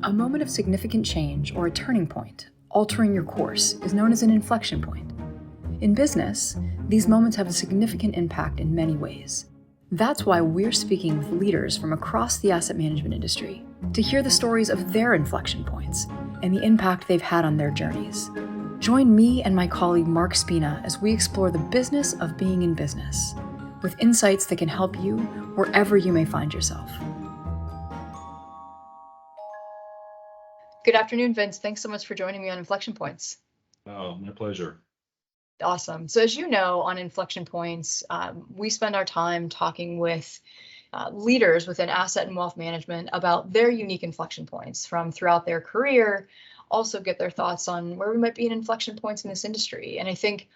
A moment of significant change or a turning point, altering your course, is known as an inflection point. In business, these moments have a significant impact in many ways. That's why we're speaking with leaders from across the asset management industry to hear the stories of their inflection points and the impact they've had on their journeys. Join me and my colleague Mark Spina as we explore the business of being in business, with insights that can help you wherever you may find yourself. Good afternoon, Vince. Thanks so much for joining me on Inflection Points. Oh, my pleasure. Awesome. So as you know, on Inflection Points, we spend our time talking with leaders within asset and wealth management about their unique inflection points from throughout their career, also get their thoughts on where we might be in inflection points in this industry. And I think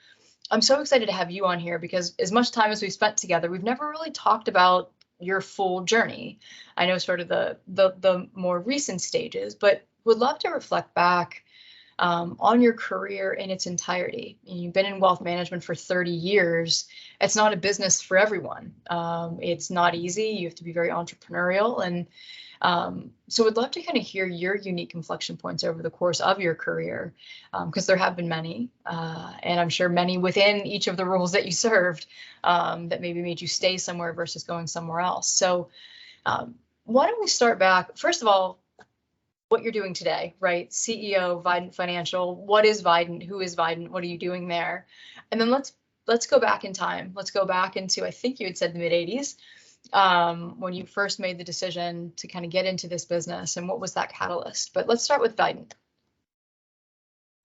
I'm so excited to have you on here because as much time as we've spent together, we've never really talked about your full journey. I know sort of the more recent stages, but would love to reflect back on your career in its entirety. You've been in wealth management for 30 years. It's not a business for everyone. It's not easy. You have to be very entrepreneurial. And so would love to kind of hear your unique inflection points over the course of your career, because there have been many, and I'm sure many within each of the roles that you served that maybe made you stay somewhere versus going somewhere else. So why don't we start back? First of all, what you're doing today, right? CEO, Vident Financial. What is Vident? Who is Vident? What are you doing there? And then let's go back in time. Let's go back into, I think you had said the mid 80s, when you first made the decision to kind of get into this business, and what was that catalyst? But let's start with Vident.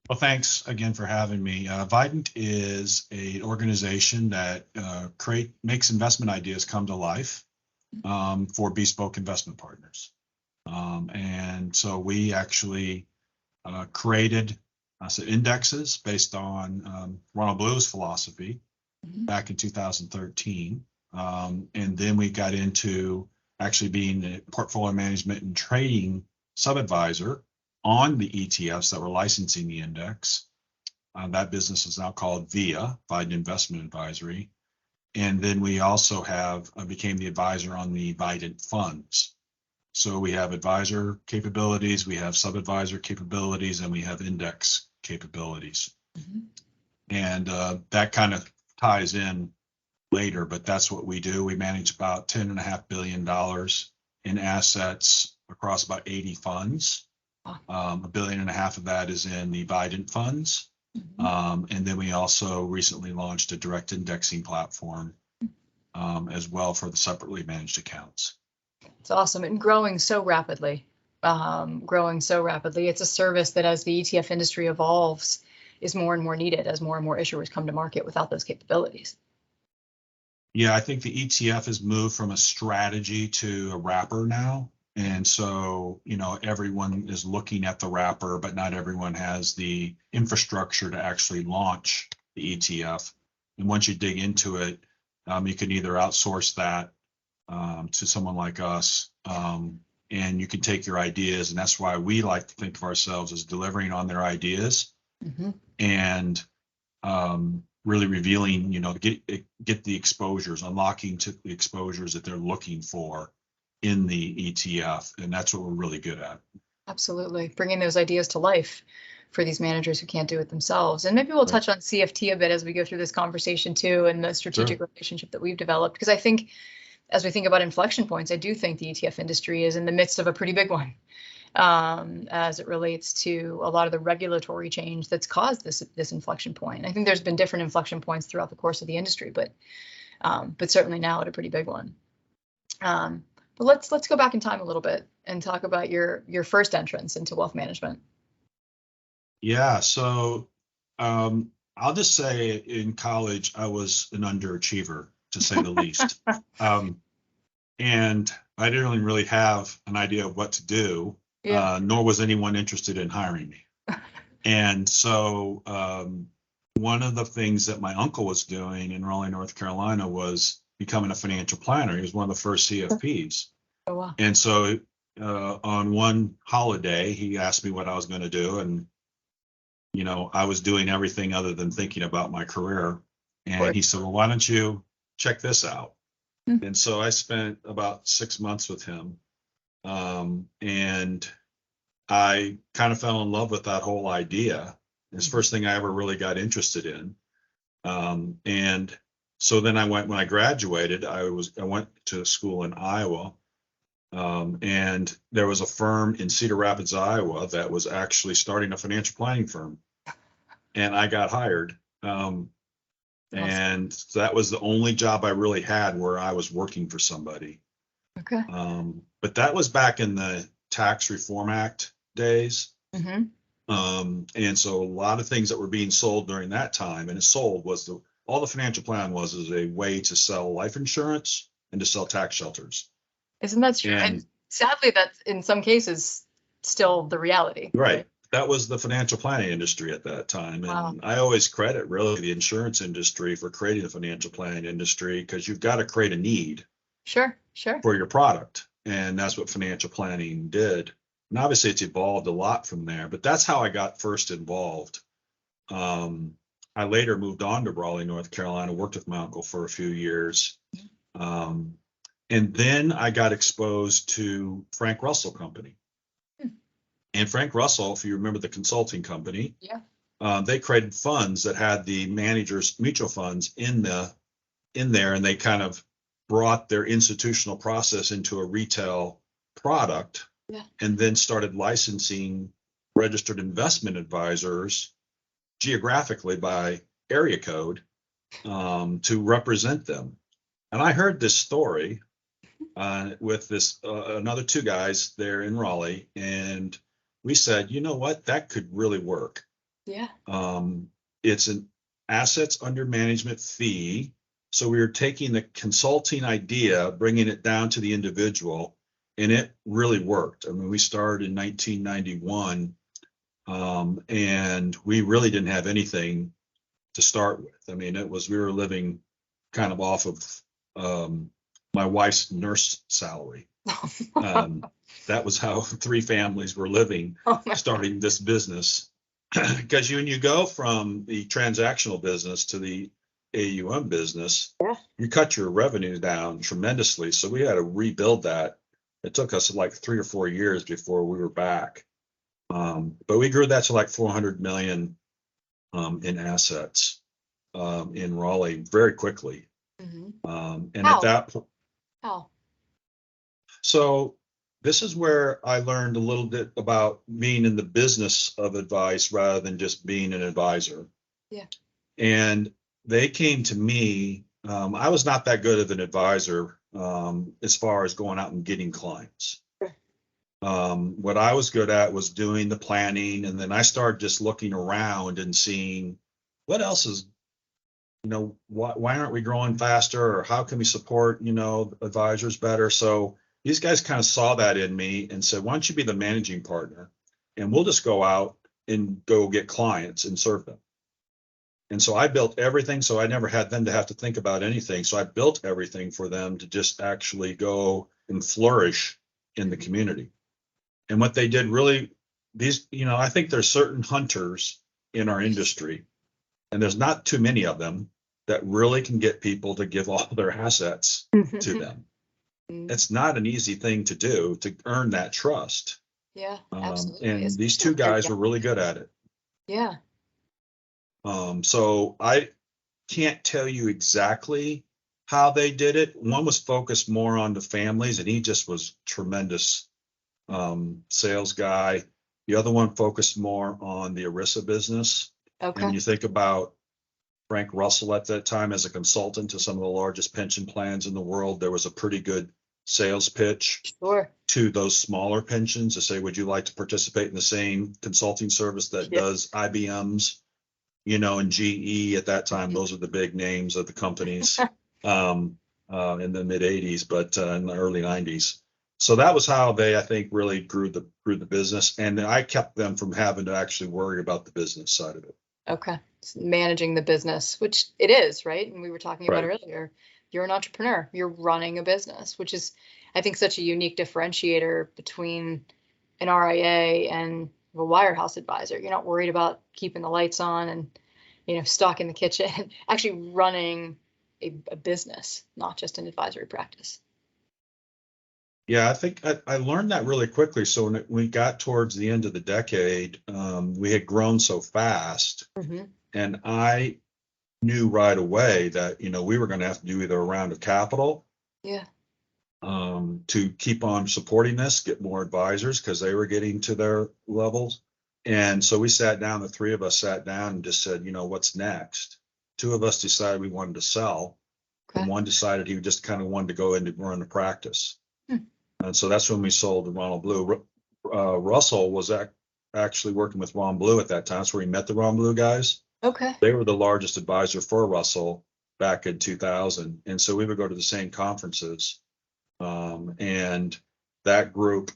Well, thanks again for having me. Vident is an organization that makes investment ideas come to life for bespoke investment partners. And so we actually created indexes based on Ronald Blue's philosophy back in 2013. And then we got into actually being a portfolio management and trading sub-advisor on the ETFs that were licensing the index. That business is now called VIA, Vident Investment Advisory. And then we also became the advisor on the Vident funds. So we have advisor capabilities, we have sub-advisor capabilities, and we have index capabilities. And that kind of ties in later, but that's what we do. We manage about $10.5 billion in assets across about 80 funds. $1.5 billion of that is in the Vident funds. And then we also recently launched a direct indexing platform as well for the separately managed accounts. It's awesome and growing so rapidly. It's a service that as the ETF industry evolves is more and more needed as more and more issuers come to market without those capabilities. Yeah, I think the ETF has moved from a strategy to a wrapper now. And so, everyone is looking at the wrapper, but not everyone has the infrastructure to actually launch the ETF. And once you dig into it, you can either outsource that to someone like us, and you can take your ideas, and that's why we like to think of ourselves as delivering on their ideas and really revealing, get the exposures, unlocking to the exposures that they're looking for in the ETF, and that's what we're really good at. Absolutely, bringing those ideas to life for these managers who can't do it themselves. And maybe we'll touch on CFT a bit as we go through this conversation too, and the strategic relationship that we've developed, because I think as we think about inflection points, I do think the ETF industry is in the midst of a pretty big one as it relates to a lot of the regulatory change that's caused this inflection point. I think there's been different inflection points throughout the course of the industry, but certainly now at a pretty big one. But let's go back in time a little bit and talk about your first entrance into wealth management. Yeah, so I'll just say in college I was an underachiever, to say the least. And I didn't really have an idea of what to do, nor was anyone interested in hiring me. And so one of the things that my uncle was doing in Raleigh, North Carolina was becoming a financial planner. He was one of the first CFPs. Oh, wow. And so on one holiday, he asked me what I was going to do. And, I was doing everything other than thinking about my career. And he said, well, why don't you check this out? And so I spent about 6 months with him. And I kind of fell in love with that whole idea. It's the first thing I ever really got interested in. And so then when I graduated, I went to school in Iowa. And there was a firm in Cedar Rapids, Iowa, that was actually starting a financial planning firm. And I got hired. And that was the only job I really had where I was working for somebody. Okay. But that was back in the Tax Reform Act days. Mm-hmm. And so a lot of things that were being sold during that time, and it sold was all the financial plan was is a way to sell life insurance and to sell tax shelters. Isn't that true? And sadly, that's in some cases still the reality. Right. That was the financial planning industry at that time. And I always credit really the insurance industry for creating the financial planning industry, because you've got to create a need for your product. And that's what financial planning did. And obviously it's evolved a lot from there, but that's how I got first involved. I later moved on to Raleigh, North Carolina, worked with my uncle for a few years. And then I got exposed to Frank Russell Company. And Frank Russell, if you remember the consulting company, they created funds that had the managers' mutual funds in there, and they kind of brought their institutional process into a retail product, and then started licensing registered investment advisors geographically by area code to represent them. And I heard this story with this another two guys there in Raleigh, and we said, you know what, that could really work. It's an assets under management fee. So we were taking the consulting idea, bringing it down to the individual, and it really worked. I mean, we started in 1991, and we really didn't have anything to start with. I mean, we were living kind of off of my wife's nurse salary. That was how three families were living, starting this business. Because when you go from the transactional business to the AUM business, you cut your revenue down tremendously. So we had to rebuild that. It took us like 3 or 4 years before we were back. But we grew that to like 400 million in assets in Raleigh very quickly. And at that point, so this is where I learned a little bit about being in the business of advice rather than just being an advisor. And they came to me. I was not that good of an advisor as far as going out and getting clients. What I was good at was doing the planning, and then I started just looking around and seeing what else is, why aren't we growing faster, or how can we support, advisors better? So these guys kind of saw that in me and said, why don't you be the managing partner, and we'll just go out and go get clients and serve them. And so I built everything. So I never had them to have to think about anything. So I built everything for them to just actually go and flourish in the community. And what they did really, I think there's certain hunters in our industry, and there's not too many of them that really can get people to give all their assets to them. It's not an easy thing to do, to earn that trust. Absolutely. And these two guys were really good at it. So I can't tell you exactly how they did it. One was focused more on the families, and he just was tremendous sales guy. The other one focused more on the ERISA business. And when you think about Frank Russell at that time as a consultant to some of the largest pension plans in the world, there was a pretty good sales pitch to those smaller pensions to say, would you like to participate in the same consulting service that does IBM's, and GE at that time? Those are the big names of the companies in the mid 80s, but in the early 90s. So that was how they, I think, really grew the business. And I kept them from having to actually worry about the business side of it. Managing the business, which it is, right? And we were talking about earlier, you're an entrepreneur, you're running a business, which is, I think, such a unique differentiator between an RIA and a wirehouse advisor. You're not worried about keeping the lights on and, stocking the kitchen, actually running a business, not just an advisory practice. Yeah, I think I learned that really quickly. So when we got towards the end of the decade, we had grown so fast, and I knew right away that, we were going to have to do either a round of capital, Yeah. to keep on supporting this, get more advisors because they were getting to their levels. And so we sat down, the three of us sat down and just said, what's next? Two of us decided we wanted to sell, and Okay. one decided he just kind of wanted to go into run the practice. And so that's when we sold to Ronald Blue. Russell was actually working with Ron Blue at that time. That's where he met the Ron Blue guys. Okay. They were the largest advisor for Russell back in 2000. And so we would go to the same conferences. And that group,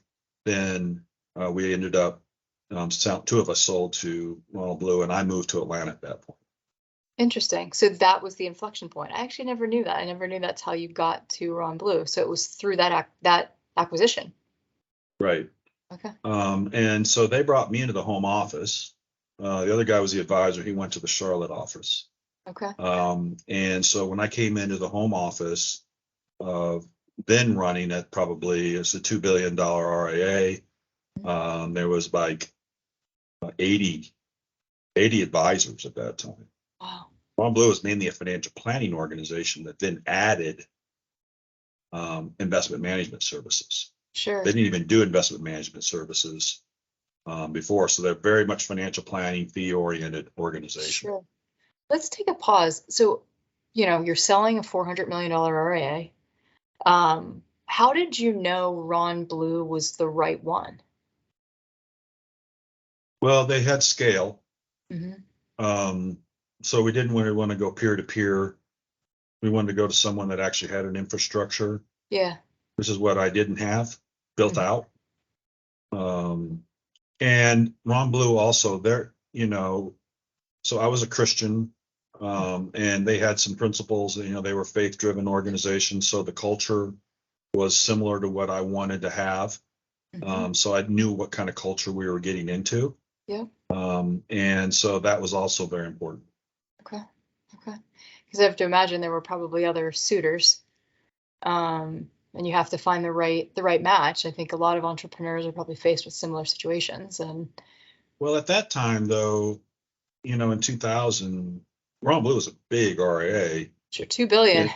then we ended up, two of us sold to Ronald Blue, and I moved to Atlanta at that point. Interesting. So that was the inflection point. I actually never knew that. I never knew that's how you got to Ron Blue. So it was through that acquisition. Right. Okay. And so they brought me into the home office. The other guy was the advisor. He went to the Charlotte office. Okay. And so when I came into the home office, then running at probably it's a $2 billion RIA, there was like 80 advisors at that time. Wow. Ron Blue was mainly a financial planning organization that then added investment management services. Sure. They didn't even do investment management services before, so they're very much financial planning, fee-oriented organization. Sure. Let's take a pause. So, you're selling a $400 million RIA. How did you know Ron Blue was the right one? Well, they had scale. Mm-hmm. So we didn't really want to go peer to peer. We wanted to go to someone that actually had an infrastructure. Yeah. This is what I didn't have built out. And Ron Blue also there, so I was a Christian, and they had some principles, they were faith-driven organizations. So the culture was similar to what I wanted to have. So I knew what kind of culture we were getting into. Yeah. And so that was also very important. Okay. Because I have to imagine there were probably other suitors, and you have to find the right match. I think a lot of entrepreneurs are probably faced with similar situations. And well, at that time, though, in 2000, Ron Blue was a big RIA. Sure, $2 billion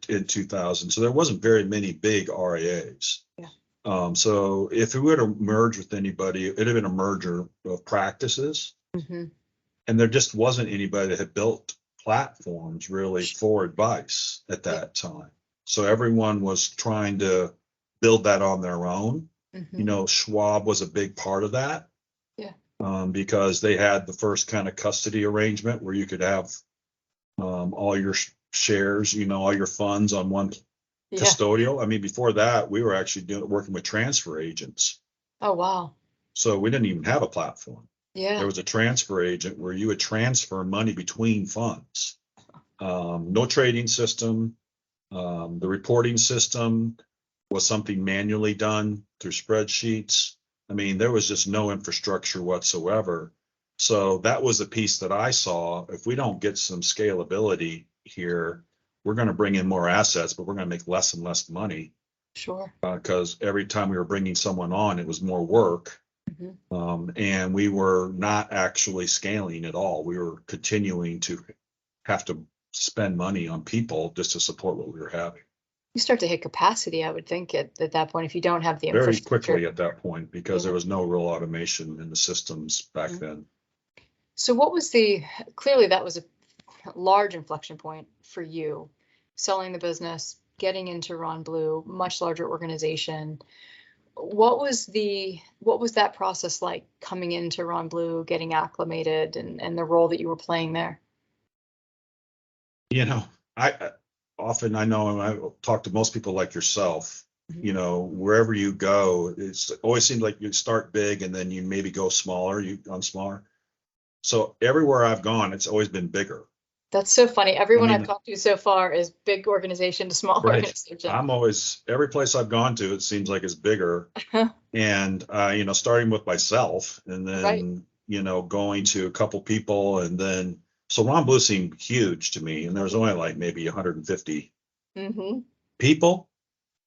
in 2000. So there wasn't very many big RIAs. Yeah. So if we were to merge with anybody, it'd have been a merger of practices. And there just wasn't anybody that had built platforms really for advice at that time. So everyone was trying to build that on their own. Schwab was a big part of that. Yeah. Because they had the first kind of custody arrangement where you could have all your shares, all your funds on one custodial. I mean, before that, we were actually working with transfer agents. Oh, wow. So we didn't even have a platform. Yeah. There was a transfer agent where you would transfer money between funds. No trading system. The reporting system was something manually done through spreadsheets. I mean, there was just no infrastructure whatsoever. So that was a piece that I saw. If we don't get some scalability here, we're going to bring in more assets, but we're going to make less and less money. Sure. Because every time we were bringing someone on, it was more work. And we were not actually scaling at all. We were continuing to have to spend money on people just to support what we were having. You start to hit capacity, I would think, at that point, if you don't have the infrastructure. Very quickly at that point, because there was no real automation in the systems back then. So what was clearly that was a large inflection point for you, selling the business, getting into Ron Blue, much larger organization. What was that process like, coming into Ron Blue, getting acclimated, and the role that you were playing there? I know I talk to most people like yourself, wherever you go, it's always seemed like you start big and then you maybe go smaller, smaller. So everywhere I've gone, it's always been bigger. That's so funny. Everyone I've talked to so far is big organization to small organization. Every place I've gone to, it seems like it's bigger. And, starting with myself and then, going to a couple people, and then, so Ron Blue seemed huge to me. And there was only like maybe 150 people.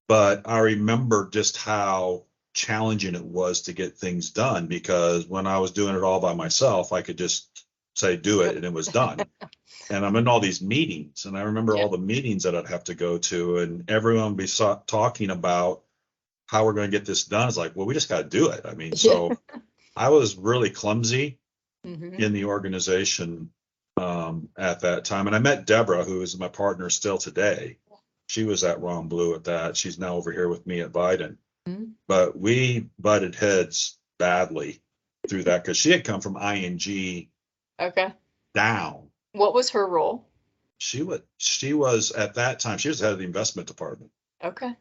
But I remember just how challenging it was to get things done, because when I was doing it all by myself, I could just say, do it, and it was done. And I'm in all these meetings, and I remember all the meetings that I'd have to go to, and everyone would be talking about how we're going to get this done. It's like, well, we just got to do it. I mean, so I was really clumsy in the organization at that time. And I met Deborah, who is my partner still today. She was at Ron Blue at that. She's now over here with me at Vident. But we butted heads badly through that, because she had come from ING down. What was her role? She was at that time, she was head of the investment department. Okay.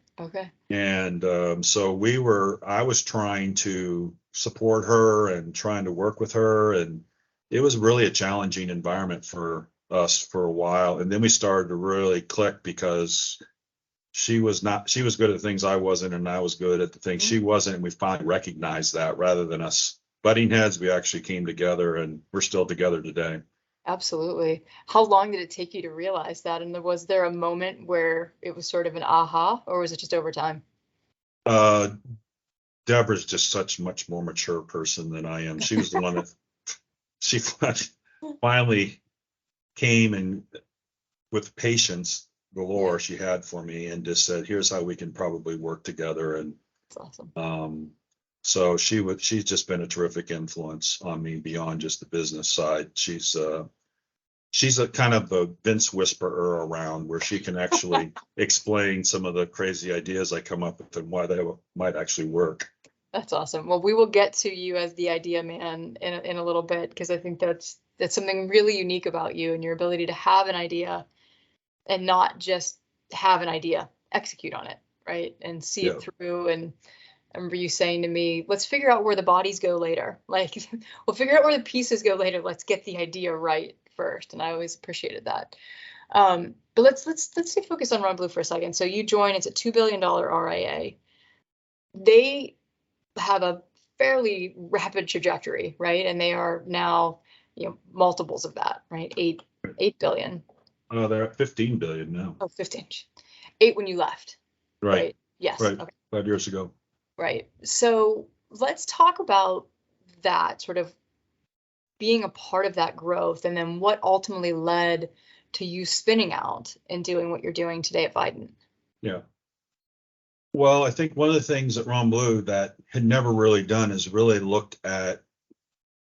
And I was trying to support her and trying to work with her. And it was really a challenging environment for us for a while. And then we started to really click, because she was good at the things I wasn't, and I was good at the things she wasn't. And we finally recognized that, rather than us butting heads, we actually came together, and we're still together today. Absolutely. How long did it take you to realize that? And was there a moment where it was sort of an aha, or was it just over time? Deborah's just such a much more mature person than I am. She was the one that she finally came, and with patience galore she had for me, and just said, here's how we can probably work together. And that's awesome. So she's just been a terrific influence on me beyond just the business side. She's a kind of a Vince whisperer around, where she can actually explain some of the crazy ideas I come up with and why they might actually work. That's awesome. Well, we will get to you as the idea man in a little bit, because I think that's something really unique about you, and your ability to have an idea and not just have an idea, execute on it, right? And see it through. And I remember you saying to me, let's figure out where the bodies go later. Like, we'll figure out where the pieces go later. Let's get the idea right first. And I always appreciated that. But let's stay focused on Ron Blue for a second. So you join, it's a $2 billion RIA. They have a fairly rapid trajectory, right? And they are now, multiples of that, right? 8 billion. Oh, they're at 15 billion now. Oh, 15. 8 when you left. Right. Yes. Right. Okay. 5 years ago. Right. So let's talk about that, sort of being a part of that growth, and then what ultimately led to you spinning out and doing what you're doing today at Vident. Yeah. Well, I think one of the things at Ron Blue that had never really done is really looked at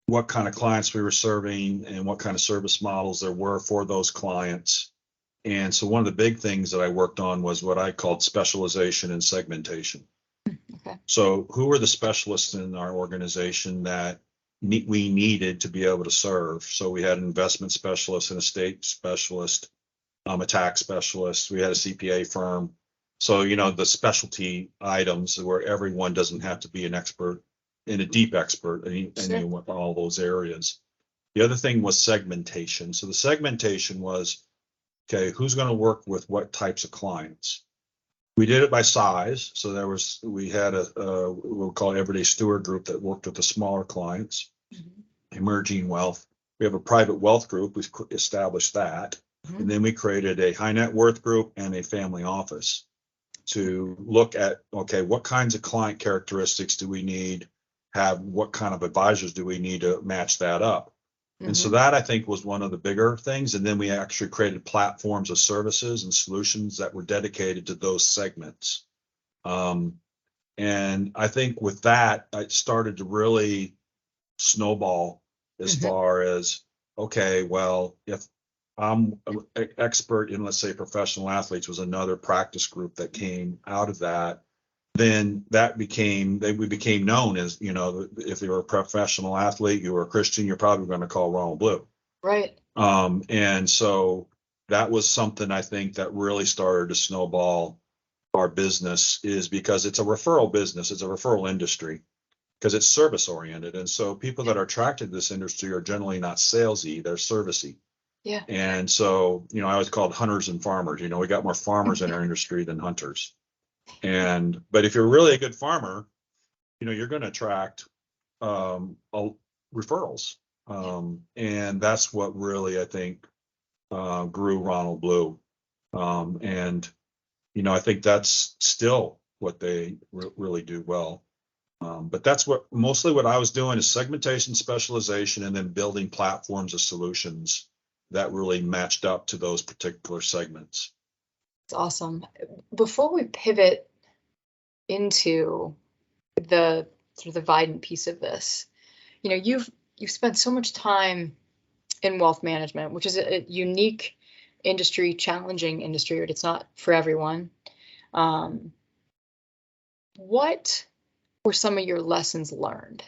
what kind of clients we were serving and what kind of service models there were for those clients. And so one of the big things that I worked on was what I called specialization and segmentation. Okay. So who were the specialists in our organization that we needed to be able to serve? So we had an investment specialist, an estate specialist, a tax specialist. We had a CPA firm. So, the specialty items where everyone doesn't have to be an expert and a deep expert in all those areas. The other thing was segmentation. So the segmentation was, okay, who's going to work with what types of clients? We did it by size. So we had we'll call everyday steward group that worked with the smaller clients, emerging wealth. We have a private wealth group. We've established that. And then we created a high net worth group and a family office to look at, okay, what kinds of client characteristics do we need? What kind of advisors do we need to match that up? And so that, I think, was one of the bigger things. And then we actually created platforms of services and solutions that were dedicated to those segments. And I think with that, I started to really snowball as far as, okay, well, if I'm an expert in, let's say, professional athletes was another practice group that came out of that, then we became known as, if you were a professional athlete, you were a Christian, you're probably going to call Ronald Blue. Right. And so that was something I think that really started to snowball our business, is because it's a referral business. It's a referral industry because it's service oriented. And so people that are attracted to this industry are generally not salesy, they're servicey. Yeah. And so, I always called hunters and farmers. We got more farmers in our industry than hunters. But if you're really a good farmer, you're going to attract referrals. And that's what really, I think, grew Ronald Blue. And I think that's still what they really do well. But that's mostly what I was doing is segmentation, specialization, and then building platforms of solutions that really matched up to those particular segments. It's awesome. Before we pivot into the sort of the Vident piece of this, you've spent so much time in wealth management, which is a unique industry, challenging industry, but it's not for everyone. What were some of your lessons learned?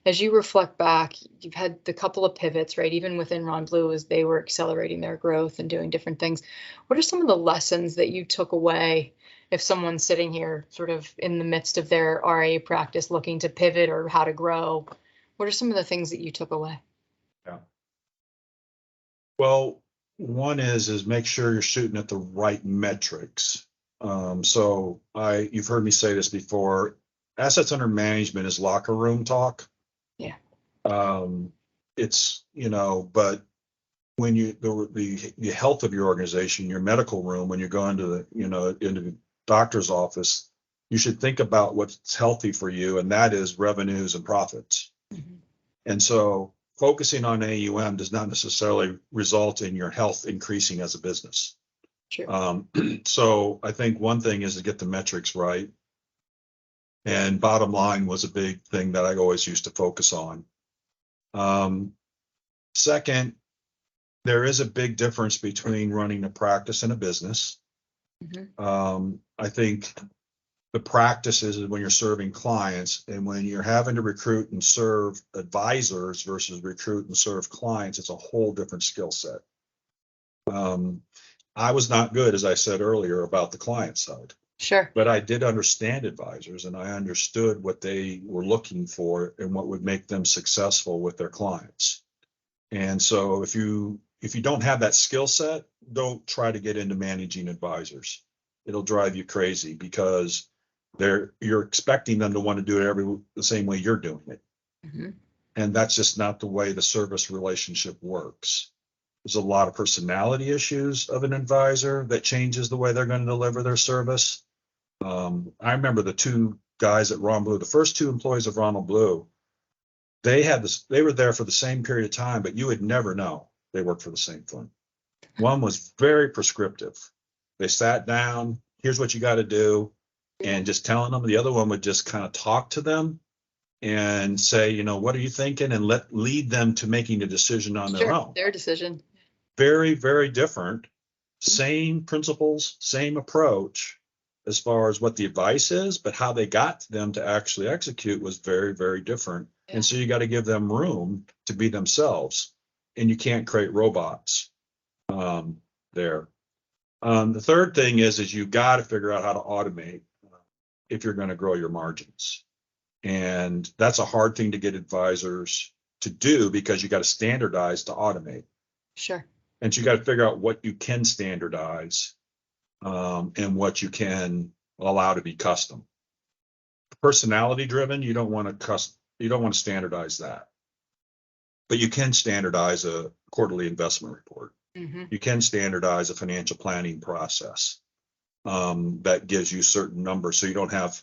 As you reflect back, you've had the couple of pivots, right? Even within Ron Blue, as they were accelerating their growth and doing different things. What are some of the lessons that you took away if someone's sitting here sort of in the midst of their RIA practice looking to pivot or how to grow? What are some of the things that you took away? Yeah. Well, one is make sure you're shooting at the right metrics. You've heard me say this before, assets under management is locker room talk. Yeah. It's, but when the health of your organization, your medical room, when you go into into the doctor's office, you should think about what's healthy for you, and that is revenues and profits. Mm-hmm. And so focusing on AUM does not necessarily result in your health increasing as a business. Sure. So I think one thing is to get the metrics right. And bottom line was a big thing that I always used to focus on. Second, there is a big difference between running a practice and a business. Mm-hmm. I think the practice is when you're serving clients, and when you're having to recruit and serve advisors versus recruit and serve clients, it's a whole different skill set. I was not good, as I said earlier, about the client side. Sure. But I did understand advisors, and I understood what they were looking for and what would make them successful with their clients. And so if you don't have that skill set, don't try to get into managing advisors. It'll drive you crazy because you're expecting them to want to do it the same way you're doing it. Mm-hmm. And that's just not the way the service relationship works. There's a lot of personality issues of an advisor that changes the way they're going to deliver their service. I remember the two guys at Ron Blue, the first two employees of Ronald Blue, they were there for the same period of time, but you would never know they worked for the same firm. One was very prescriptive. They sat down, here's what you got to do, and just telling them. The other one would just kind of talk to them and say, what are you thinking? And lead them to making a decision on their own. Their decision. Very, very different. Same principles, same approach as far as what the advice is, but how they got to them to actually execute was very, very different. Yeah. And so you got to give them room to be themselves, and you can't create robots there. The third thing is you got to figure out how to automate if you're going to grow your margins. And that's a hard thing to get advisors to do because you got to standardize to automate. Sure. And so you got to figure out what you can standardize and what you can allow to be custom. Personality driven, you don't want to standardize that. But you can standardize a quarterly investment report. Mm-hmm. You can standardize a financial planning process that gives you certain numbers, so you don't have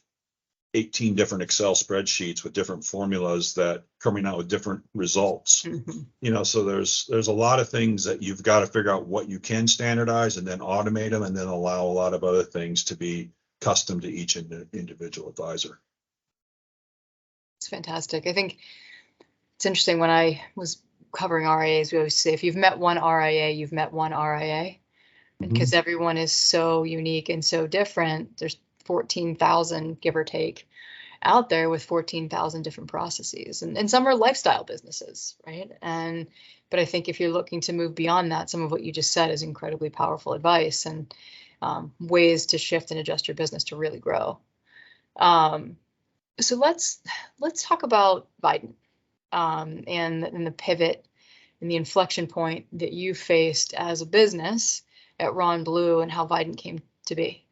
18 different Excel spreadsheets with different formulas that coming out with different results. Mm-hmm. So there's a lot of things that you've got to figure out what you can standardize and then automate them, and then allow a lot of other things to be custom to each individual advisor. It's fantastic. I think it's interesting. When I was covering RIAs, we always say, if you've met one RIA, you've met one RIA, because mm-hmm. everyone is so unique and so different. There's 14,000, give or take, out there with 14,000 different processes, and some are lifestyle businesses, right? But I think if you're looking to move beyond that, some of what you just said is incredibly powerful advice and ways to shift and adjust your business to really grow. So let's talk about Vident and the pivot and the inflection point that you faced as a business at Ron Blue and how Vident came to be.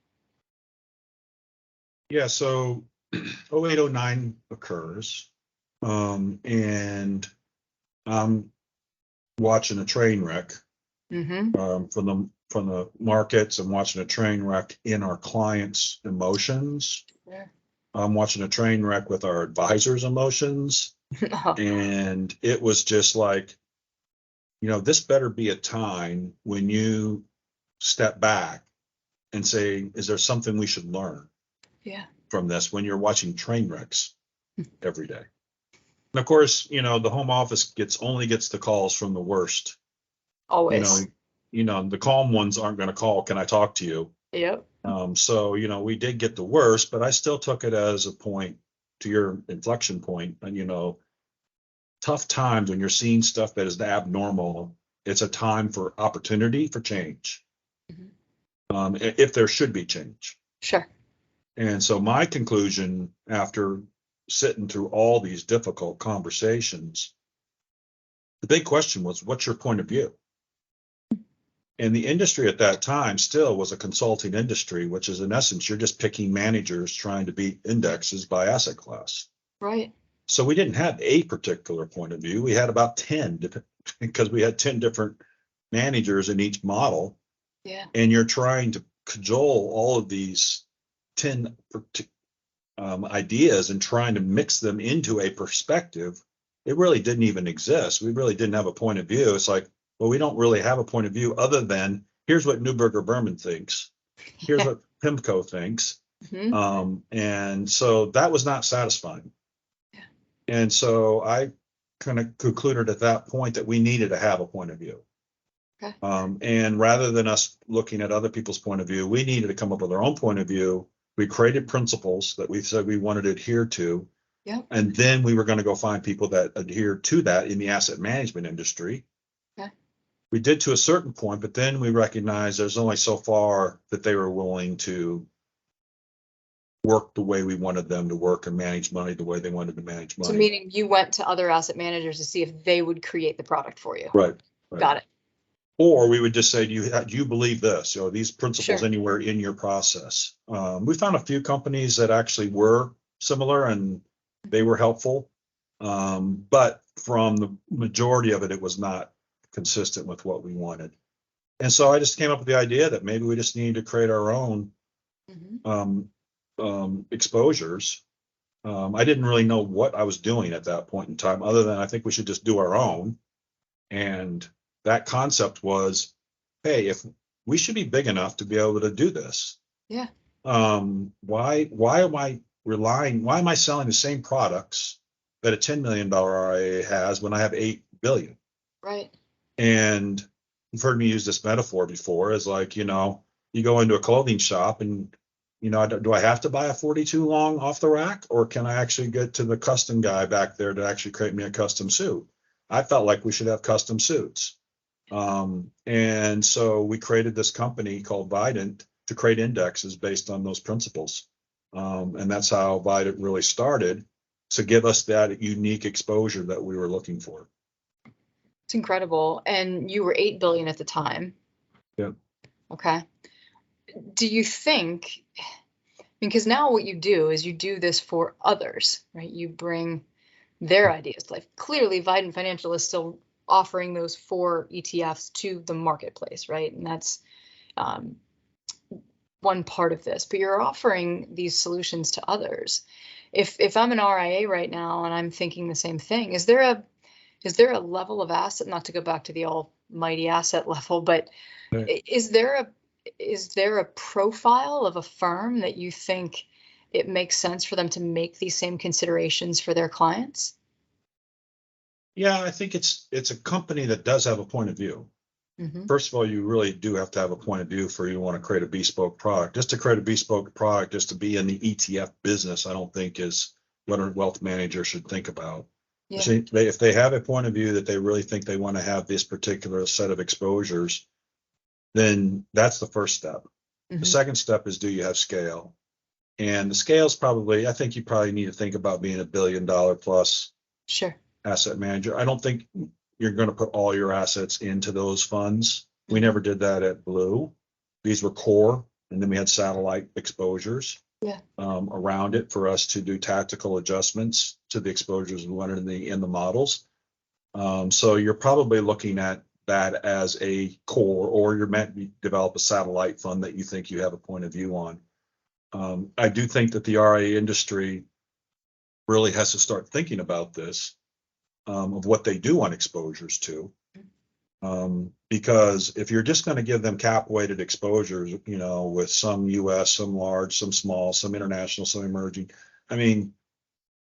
Yeah, so 0809 occurs, and I'm watching a train wreck mm-hmm. From from the markets. I'm watching a train wreck in our clients' emotions. Yeah. I'm watching a train wreck with our advisors' emotions. And it was just like, this better be a time when you step back and say, is there something we should learn from this when you're watching train wrecks every day? And of course, the home office only gets the calls from the worst. Always. The calm ones aren't going to call, can I talk to you? Yep. So, we did get the worst, but I still took it as a point to your inflection point. And, tough times when you're seeing stuff that is abnormal, it's a time for opportunity for change. If there should be change. Sure. And so my conclusion after sitting through all these difficult conversations, the big question was, what's your point of view? And the industry at that time still was a consulting industry, which is in essence, you're just picking managers trying to beat indexes by asset class. Right. So we didn't have a particular point of view. We had about 10 because we had 10 different managers in each model. Yeah. And you're trying to cajole all of these 10 ideas and trying to mix them into a perspective. It really didn't even exist. We really didn't have a point of view. It's like, well, we don't really have a point of view other than here's what Neuberger Berman thinks. Here's what PIMCO thinks. And so that was not satisfying. Yeah. And so I kind of concluded at that point that we needed to have a point of view. Okay. And rather than us looking at other people's point of view, we needed to come up with our own point of view. We created principles that we said we wanted to adhere to. Yep. And then we were going to go find people that adhere to that in the asset management industry. Okay. We did to a certain point, but then we recognized there's only so far that they were willing to work the way we wanted them to work and manage money the way they wanted to manage money. So meaning you went to other asset managers to see if they would create the product for you. Right. Got it. Or we would just say, do you believe this? These principles Sure. anywhere in your process? We found a few companies that actually were similar and they were helpful. But from the majority of it, it was not consistent with what we wanted. And so I just came up with the idea that maybe we just need to create our own exposures. I didn't really know what I was doing at that point in time, other than I think we should just do our own. And that concept was, hey, if we should be big enough to be able to do this. Yeah. Why am I selling the same products that a $10 million RIA has when I have 8 billion? Right. And you've heard me use this metaphor before, as like, you go into a clothing shop and, do I have to buy a 42 long off the rack, or can I actually get to the custom guy back there to actually create me a custom suit? I felt like we should have custom suits. And so we created this company called Vident to create indexes based on those principles. And that's how Vident really started, to give us that unique exposure that we were looking for. It's incredible. And you were 8 billion at the time. Yeah. Okay. Do you think, because now what you do is you do this for others, right? You bring their ideas to life. Clearly, Vident Financial is still offering those 4 ETFs to the marketplace, right? And that's one part of this, but you're offering these solutions to others. If I'm an RIA right now and I'm thinking the same thing, is there a level of asset, not to go back to the almighty asset level, but right, is there a profile of a firm that you think it makes sense for them to make these same considerations for their clients? Yeah, I think it's a company that does have a point of view. First of all, you really do have to have a point of view for you want to create a bespoke product. Just to create a bespoke product, just to be in the ETF business, I don't think is what a wealth manager should think about. Yeah. If they have a point of view that they really think they want to have this particular set of exposures, then that's the first step. The second step is, do you have scale? And the scale is probably, I think you probably need to think about being $1 billion plus asset manager. I don't think you're going to put all your assets into those funds. We never did that at Blue. These were core, and then we had satellite exposures around it for us to do tactical adjustments to the exposures we wanted in the models. So you're probably looking at that as a core, or you're meant to develop a satellite fund that you think you have a point of view on. I do think that the RIA industry really has to start thinking about this, of what they do on exposures to. Because if you're just going to give them cap weighted exposures, with some US, some large, some small, some international, some emerging, I mean,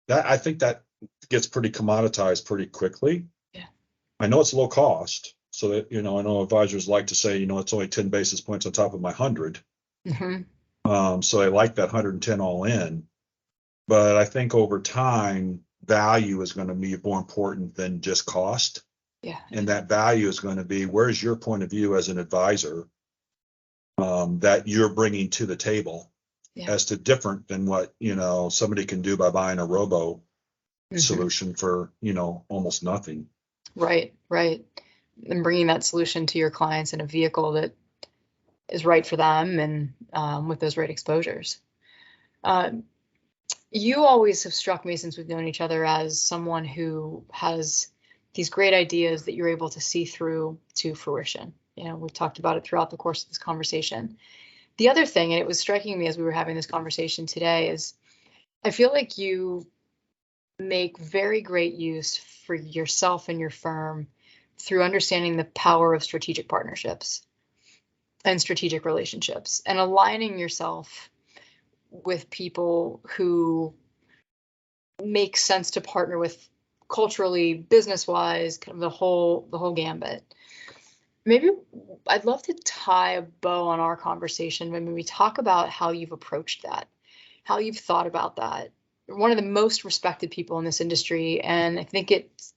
I think that gets pretty commoditized pretty quickly. Yeah. I know it's low cost, so that, I know advisors like to say, it's only 10 basis points on top of my 100. So I like that 110 all in, but I think over time, value is going to be more important than just cost. Yeah. And that value is going to be, where's your point of view as an advisor, that you're bringing to the table, as to different than what, somebody can do by buying a robo solution for, almost nothing. Right. And bringing that solution to your clients in a vehicle that is right for them and with those right exposures. You always have struck me since we've known each other as someone who has these great ideas that you're able to see through to fruition. We've talked about it throughout the course of this conversation. The other thing, and it was striking me as we were having this conversation today, is I feel like you make very great use for yourself and your firm through understanding the power of strategic partnerships and strategic relationships and aligning yourself with people who make sense to partner with culturally, business-wise, kind of the whole gambit. Maybe I'd love to tie a bow on our conversation when we talk about how you've approached that, how you've thought about that. You're one of the most respected people in this industry, and I think it's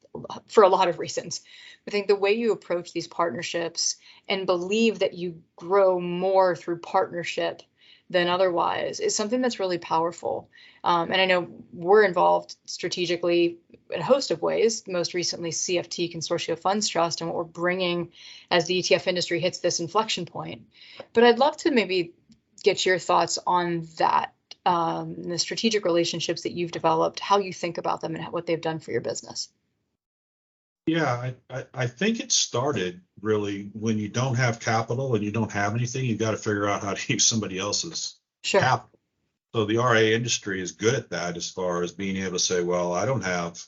for a lot of reasons. I think the way you approach these partnerships and believe that you grow more through partnership than otherwise is something that's really powerful. And I know we're involved strategically in a host of ways, most recently CFT Consortia Funds Trust, and what we're bringing as the ETF industry hits this inflection point. But I'd love to maybe get your thoughts on that, the strategic relationships that you've developed, how you think about them and what they've done for your business. Yeah, I think it started really when you don't have capital and you don't have anything, you got to figure out how to use somebody else's capital. So the RIA industry is good at that, as far as being able to say, well, I don't have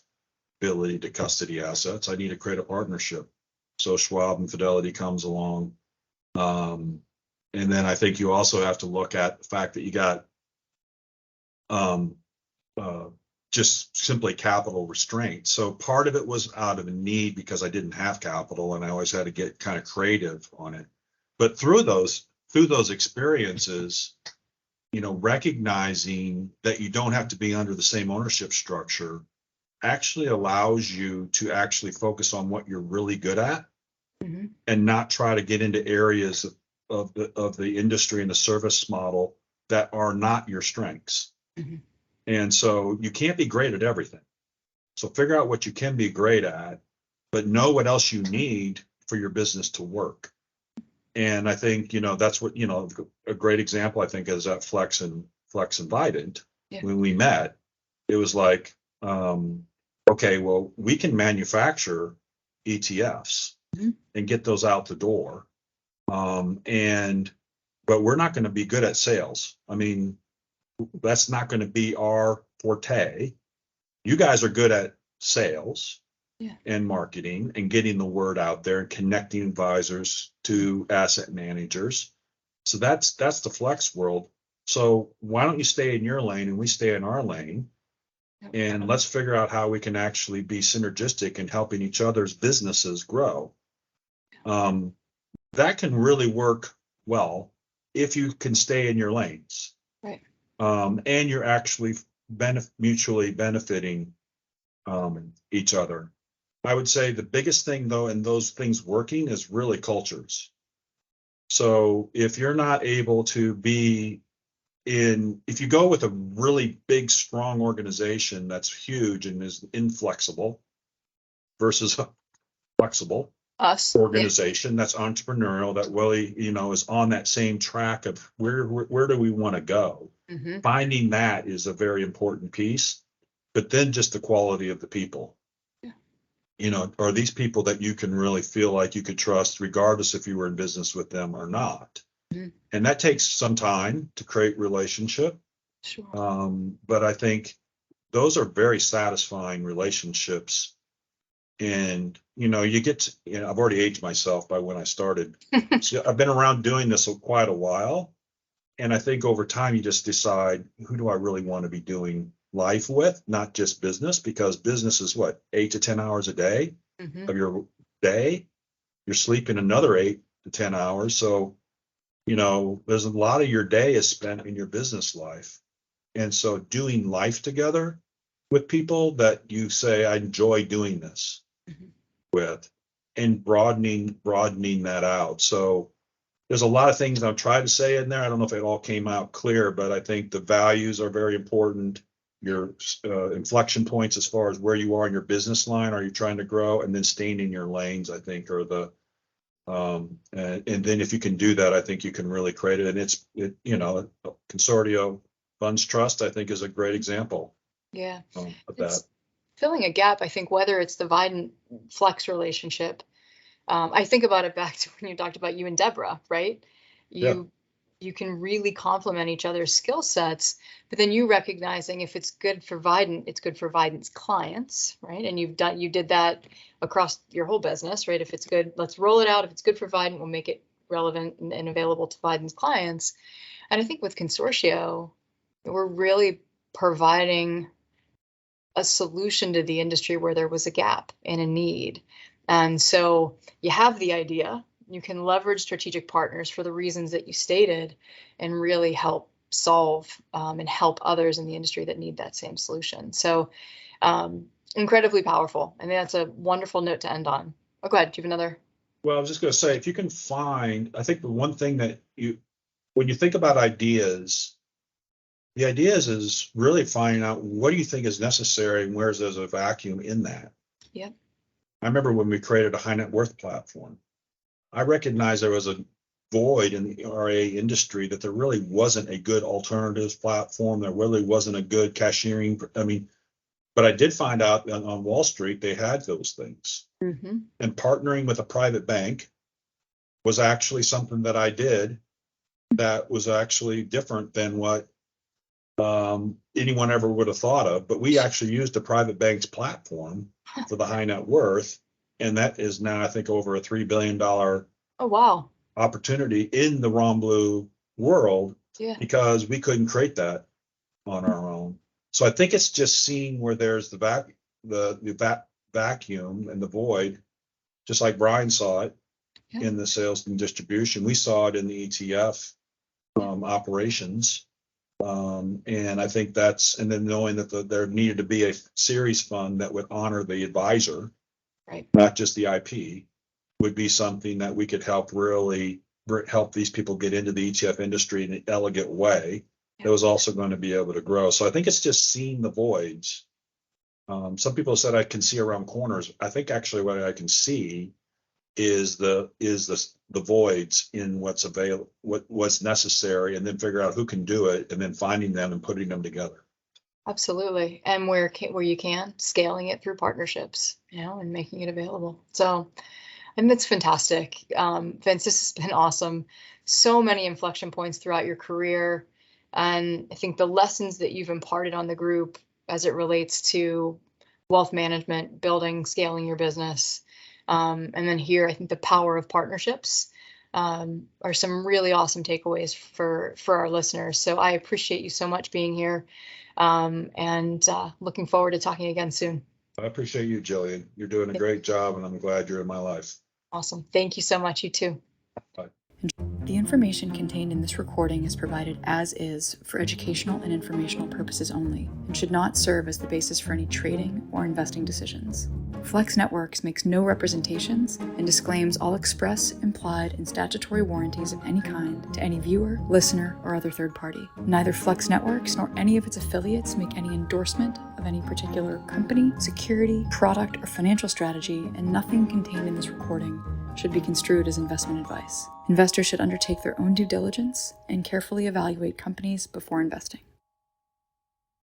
ability to custody assets. I need to create a partnership. So Schwab and Fidelity comes along. And then I think you also have to look at the fact that you got just simply capital restraint. So part of it was out of a need because I didn't have capital and I always had to get kind of creative on it. But through those experiences, recognizing that you don't have to be under the same ownership structure actually allows you to actually focus on what you're really good at, and not try to get into areas of the industry and the service model that are not your strengths. And so you can't be great at everything. So figure out what you can be great at, but know what else you need for your business to work. And I think, that's what, a great example, I think, is at Flex and Vident. When we met, it was like, okay, well, we can manufacture ETFs and get those out the door. But we're not going to be good at sales. I mean, that's not going to be our forte. You guys are good at sales and marketing and getting the word out there and connecting advisors to asset managers. So that's the Flex world. So why don't you stay in your lane and we stay in our lane, and let's figure out how we can actually be synergistic in helping each other's businesses grow. That can really work well if you can stay in your lanes. Right. And you're actually mutually benefiting each other. I would say the biggest thing, though, in those things working is really cultures. So if you're not able to if you go with a really big, strong organization that's huge and is inflexible versus a flexible organization that's entrepreneurial, that really, is on that same track of where do we want to go? Finding that is a very important piece, but then just the quality of the people. are these people that you can really feel like you could trust, regardless if you were in business with them or not? Mm-hmm. And that takes some time to create relationship. Sure. But I think those are very satisfying relationships. And, you get to, I've already aged myself by when I started. So I've been around doing this for quite a while. And I think over time, you just decide, who do I really want to be doing life with, not just business, because business is what, 8 to 10 hours a day Mm-hmm. of your day. You're sleeping another 8 to 10 hours. So, there's a lot of your day is spent in your business life. And so doing life together with people that you say, I enjoy doing this Mm-hmm. with, and broadening that out. So there's a lot of things I've tried to say in there. I don't know if it all came out clear, but I think the values are very important. Your inflection points as far as where you are in your business line, are you trying to grow, and then staying in your lanes, I think, are the and then if you can do that, I think you can really create it. And Consortio Funds Trust, I think, is a great example. Yeah. Of It's that. filling a gap, I think, whether it's the Vident Flex relationship. I think about it back to when you talked about you and Deborah, right? Yeah. You can really complement each other's skill sets, but then you recognizing if it's good for Vident, it's good for Vident's clients, right? And you did that across your whole business, right? If it's good, let's roll it out. If it's good for Vident, we'll make it relevant and available to Vident's clients. And I think with Consortio, we're really providing a solution to the industry where there was a gap and a need. And so you have the idea, you can leverage strategic partners for the reasons that you stated and really help solve and help others in the industry that need that same solution. So incredibly powerful. I think that's a wonderful note to end on. Oh, go ahead. Do you have another? Well, I was just going to say, if you can find, I think the one thing that when you think about ideas, the ideas is really finding out what do you think is necessary and where's there's a vacuum in that. Yeah. I remember when we created a high net worth platform, I recognized there was a void in the RA industry, that there really wasn't a good alternatives platform. There really wasn't a good cashiering. But I did find out on Wall Street, they had those things. Mm-hmm. And partnering with a private bank was actually something that I did that was actually different than what anyone ever would have thought of. But we actually used the private bank's platform for the high net worth. And that is now, I think, over a $3 billion Oh, wow. opportunity in the Ron Blue world. Yeah. Because we couldn't create that on our own. So I think it's just seeing where there's the vacuum and the void, just like Brian saw it in the sales and distribution. We saw it in the ETF operations. And I think and then knowing that there needed to be a series fund that would honor the advisor, right, not just the IP, would be something that we could help these people get into the ETF industry in an elegant way. That was also going to be able to grow. So I think it's just seeing the voids. Some people said I can see around corners. I think actually what I can see is the voids in what's available, what's necessary, and then figure out who can do it, and then finding them and putting them together. Absolutely. And where you can, scaling it through partnerships, and making it available. So, and that's fantastic. Vince, this has been awesome. So many inflection points throughout your career. And I think the lessons that you've imparted on the group as it relates to wealth management, building, scaling your business. And then here, I think the power of partnerships are some really awesome takeaways for our listeners. So I appreciate you so much being here, and looking forward to talking again soon. I appreciate you, Jillian. You're doing a great job, and I'm glad you're in my life. Awesome. Thank you so much. You too. Bye. The information contained in this recording is provided as is for educational and informational purposes only and should not serve as the basis for any trading or investing decisions. Flex Networks makes no representations and disclaims all express, implied, and statutory warranties of any kind to any viewer, listener, or other third party. Neither Flex Networks nor any of its affiliates make any endorsement of any particular company, security, product, or financial strategy, and nothing contained in this recording should be construed as investment advice. Investors should undertake their own due diligence and carefully evaluate companies before investing.